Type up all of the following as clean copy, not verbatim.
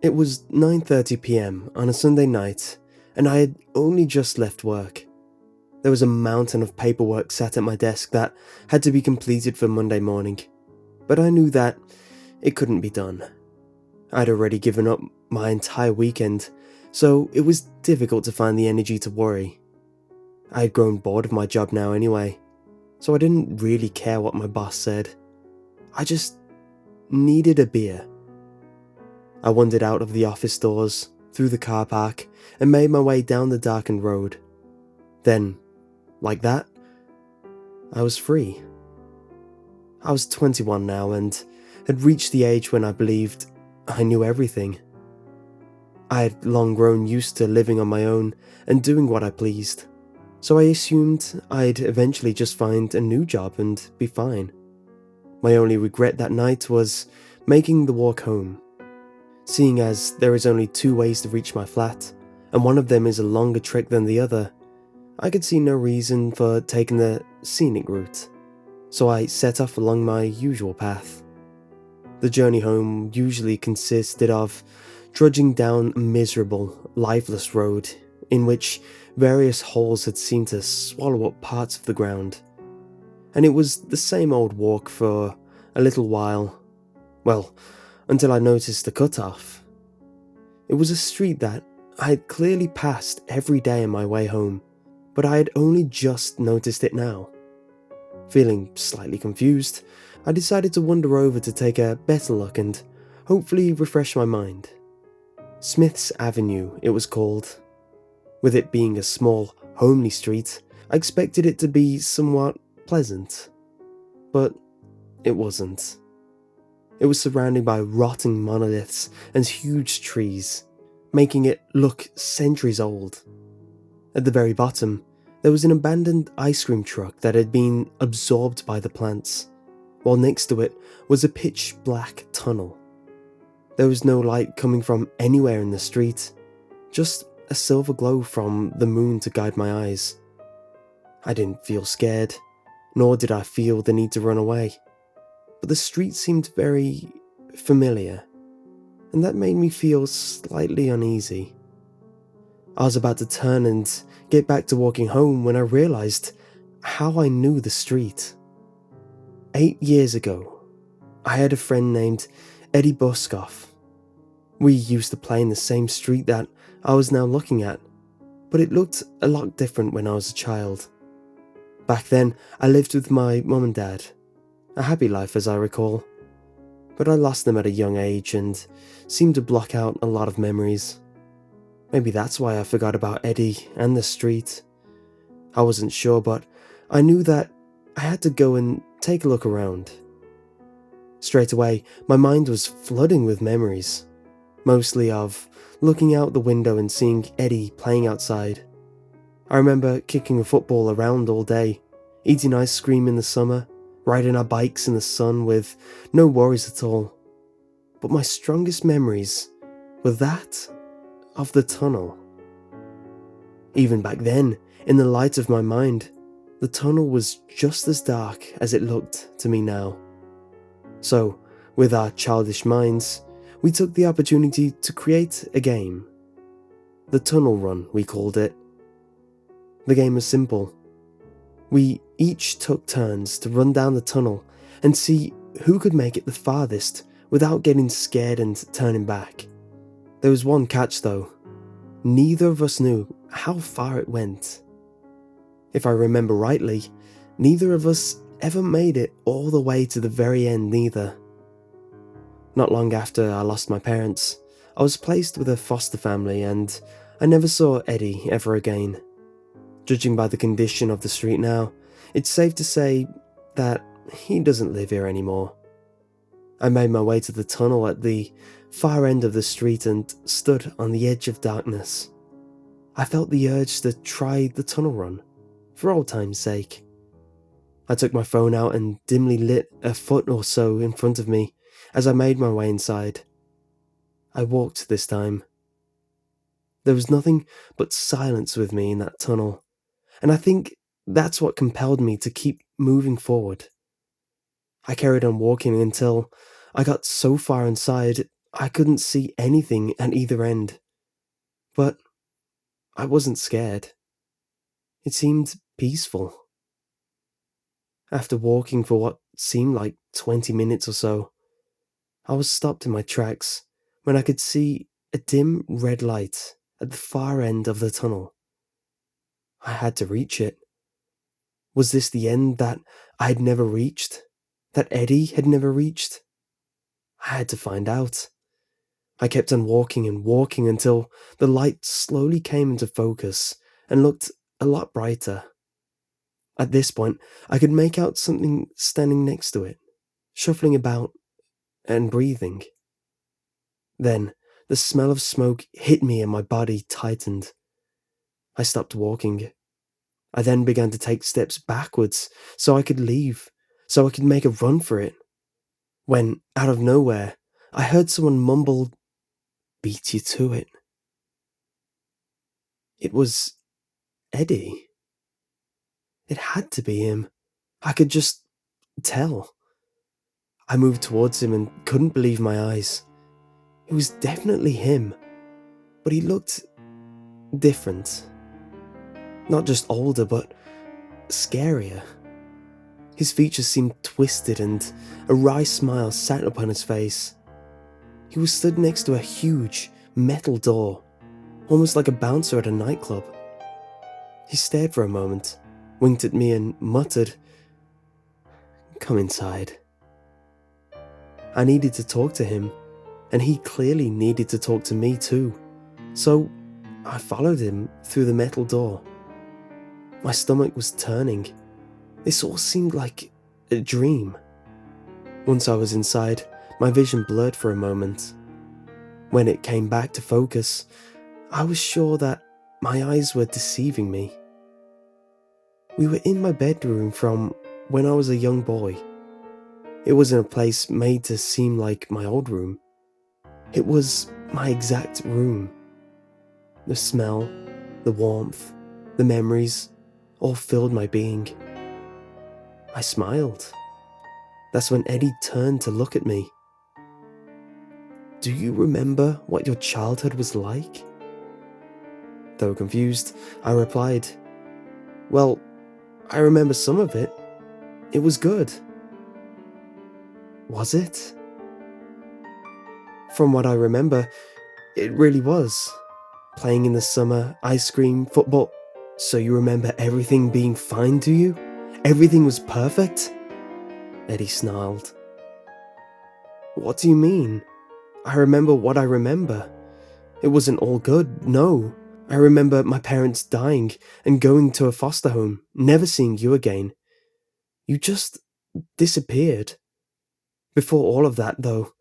It was 9:30 p.m. on a Sunday night, and I had only just left work. There was a mountain of paperwork sat at my desk that had to be completed for Monday morning, but I knew that it couldn't be done. I'd already given up my entire weekend, so it was difficult to find the energy to worry. I had grown bored of my job now anyway, so I didn't really care what my boss said. I just needed a beer. I wandered out of the office doors, through the car park, and made my way down the darkened road. Then, like that, I was free. I was 21 now and had reached the age when I believed I knew everything. I had long grown used to living on my own and doing what I pleased, so I assumed I'd eventually just find a new job and be fine. My only regret that night was making the walk home. Seeing as there is only 2 ways to reach my flat, and one of them is a longer trek than the other, I could see no reason for taking the scenic route, so I set off along my usual path. The journey home usually consisted of trudging down a miserable, lifeless road in which various holes had seemed to swallow up parts of the ground. And it was the same old walk for a little while. Well, until I noticed the cutoff. It was a street that I had clearly passed every day on my way home, but I had only just noticed it now. Feeling slightly confused, I decided to wander over to take a better look and hopefully refresh my mind. Smith's Avenue, it was called. With it being a small, homely street, I expected it to be somewhat pleasant. But it wasn't. It was surrounded by rotting monoliths and huge trees, making it look centuries old. At the very bottom, there was an abandoned ice cream truck that had been absorbed by the plants, while next to it was a pitch-black tunnel. There was no light coming from anywhere in the street, just a silver glow from the moon to guide my eyes. I didn't feel scared, nor did I feel the need to run away. But the street seemed very familiar, and that made me feel slightly uneasy. I was about to turn and get back to walking home when I realized how I knew the street. 8 years ago, I had a friend named Eddie Buskoff. We used to play in the same street that I was now looking at, but it looked a lot different when I was a child. Back then, I lived with my mum and dad. A happy life as I recall, but I lost them at a young age and seemed to block out a lot of memories. Maybe that's why I forgot about Eddie and the street. I wasn't sure, but I knew that I had to go and take a look around. Straight away, my mind was flooding with memories, mostly of looking out the window and seeing Eddie playing outside. I remember kicking a football around all day, eating ice cream in the summer, riding our bikes in the sun with no worries at all. But my strongest memories were that of the tunnel. Even back then, in the light of my mind, the tunnel was just as dark as it looked to me now. So, with our childish minds, we took the opportunity to create a game. The Tunnel Run, we called it. The game was simple. We each took turns to run down the tunnel and see who could make it the farthest without getting scared and turning back. There was one catch though. Neither of us knew how far it went. If I remember rightly, neither of us ever made it all the way to the very end neither. Not long after I lost my parents, I was placed with a foster family and I never saw Eddie ever again. Judging by the condition of the street now, it's safe to say that he doesn't live here anymore. I made my way to the tunnel at the far end of the street and stood on the edge of darkness. I felt the urge to try the tunnel run, for old time's sake. I took my phone out and dimly lit a foot or so in front of me as I made my way inside. I walked this time. There was nothing but silence with me in that tunnel, and I think that's what compelled me to keep moving forward. I carried on walking until I got so far inside I couldn't see anything at either end, but I wasn't scared. It seemed peaceful. After walking for what seemed like 20 minutes or so, I was stopped in my tracks when I could see a dim red light at the far end of the tunnel. I had to reach it. Was this the end that I had never reached? That Eddie had never reached? I had to find out. I kept on walking and walking until the light slowly came into focus and looked a lot brighter. At this point, I could make out something standing next to it, shuffling about and breathing. Then, the smell of smoke hit me and my body tightened. I stopped walking. I then began to take steps backwards so I could leave, so I could make a run for it. When, out of nowhere, I heard someone mumble, "Beat you to it." It was Eddie. It had to be him. I could just tell. I moved towards him and couldn't believe my eyes. It was definitely him, but he looked different. Not just older, but scarier. His features seemed twisted and a wry smile sat upon his face. He was stood next to a huge metal door, almost like a bouncer at a nightclub. He stared for a moment, winked at me and muttered, "Come inside." I needed to talk to him, and he clearly needed to talk to me too, so I followed him through the metal door. My stomach was turning. This all seemed like a dream. Once I was inside, my vision blurred for a moment. When it came back to focus, I was sure that my eyes were deceiving me. We were in my bedroom from when I was a young boy. It wasn't a place made to seem like my old room. It was my exact room. The smell, the warmth, the memories all filled my being. I smiled. That's when Eddie turned to look at me. "Do you remember what your childhood was like?" Though confused, I replied, "Well, I remember some of it. It was good." "Was it?" "From what I remember, it really was. Playing in the summer, ice cream, football. So you remember everything being fine to you? Everything was perfect?" Eddie snarled. "What do you mean? I remember what I remember. It wasn't all good, no. I remember my parents dying and going to a foster home, never seeing you again. You just disappeared. Before all of that, though,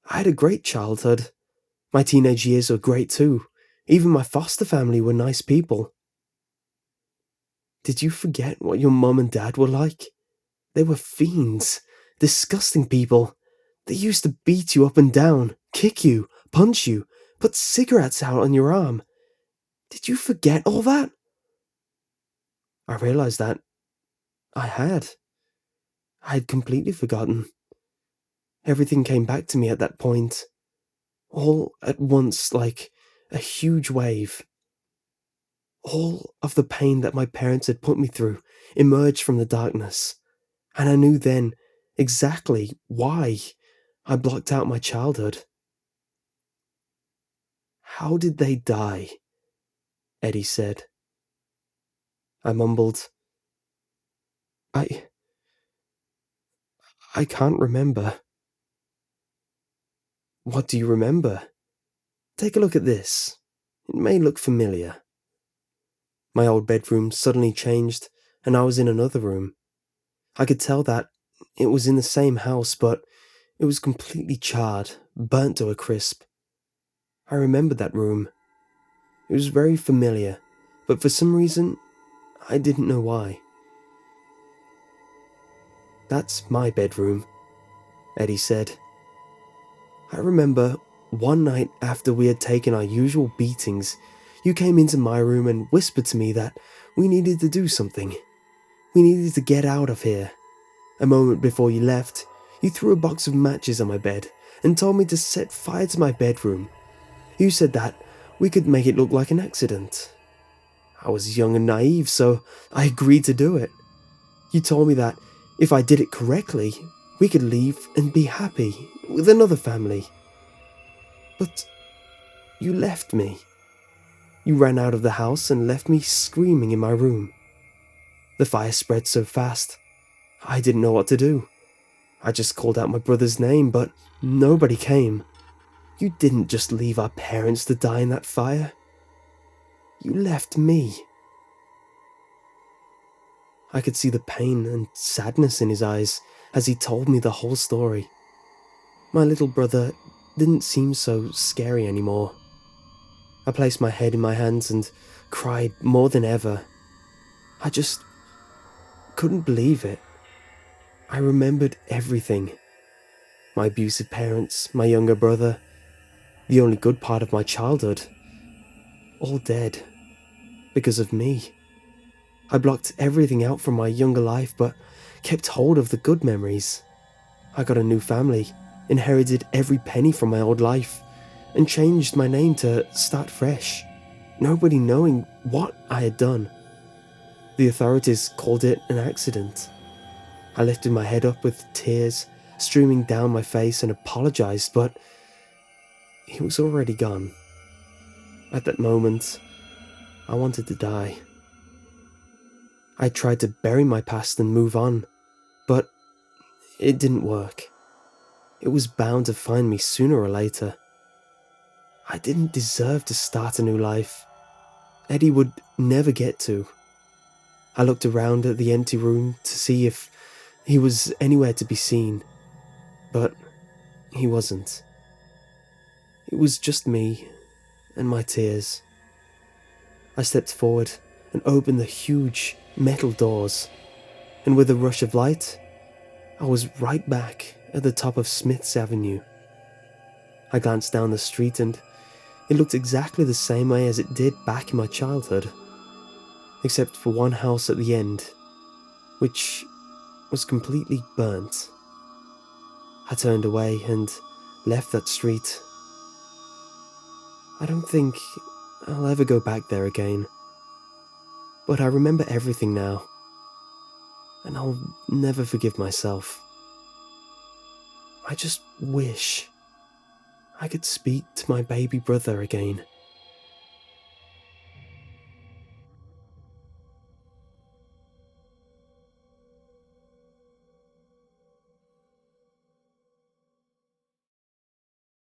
I had a great childhood. My teenage years were great too. Even my foster family were nice people." "Did you forget what your mum and dad were like? They were fiends, disgusting people. They used to beat you up and down, kick you, punch you, put cigarettes out on your arm. Did you forget all that?" I realized that I had. I had completely forgotten. Everything came back to me at that point, all at once like a huge wave. All of the pain that my parents had put me through emerged from the darkness, and I knew then exactly why I blocked out my childhood. "How did they die?" Eddie said. I mumbled, I I can't remember." "What do you remember? Take a look at this. It may look familiar." My old bedroom suddenly changed, and I was in another room. I could tell that it was in the same house, but it was completely charred, burnt to a crisp. I remembered that room. It was very familiar, but for some reason, I didn't know why. "That's my bedroom," Eddie said. "I remember one night after we had taken our usual beatings, you came into my room and whispered to me that we needed to do something. We needed to get out of here. A moment before you left, you threw a box of matches on my bed and told me to set fire to my bedroom. You said that we could make it look like an accident. I was young and naive, so I agreed to do it. You told me that if I did it correctly, we could leave and be happy with another family. But you left me. You ran out of the house and left me screaming in my room. The fire spread so fast, I didn't know what to do. I just called out my brother's name, but nobody came. You didn't just leave our parents to die in that fire. You left me. I could see the pain and sadness in his eyes as he told me the whole story. My little brother didn't seem so scary anymore. I placed my head in my hands and cried more than ever. I just couldn't believe it. I remembered everything. My abusive parents, my younger brother, the only good part of my childhood, all dead because of me. I blocked everything out from my younger life but kept hold of the good memories. I got a new family, inherited every penny from my old life, and changed my name to start fresh, nobody knowing what I had done. The authorities called it an accident. I lifted my head up with tears streaming down my face and apologized, but he was already gone. At that moment, I wanted to die. I tried to bury my past and move on, but it didn't work. It was bound to find me sooner or later. I didn't deserve to start a new life. Eddie would never get to. I looked around at the empty room to see if he was anywhere to be seen, but he wasn't. It was just me and my tears. I stepped forward and opened the huge metal doors, and with a rush of light, I was right back at the top of Smith's Avenue. I glanced down the street and it looked exactly the same way as it did back in my childhood, except for one house at the end, which was completely burnt. I turned away and left that street. I don't think I'll ever go back there again, but I remember everything now, and I'll never forgive myself. I just wish I could speak to my baby brother again.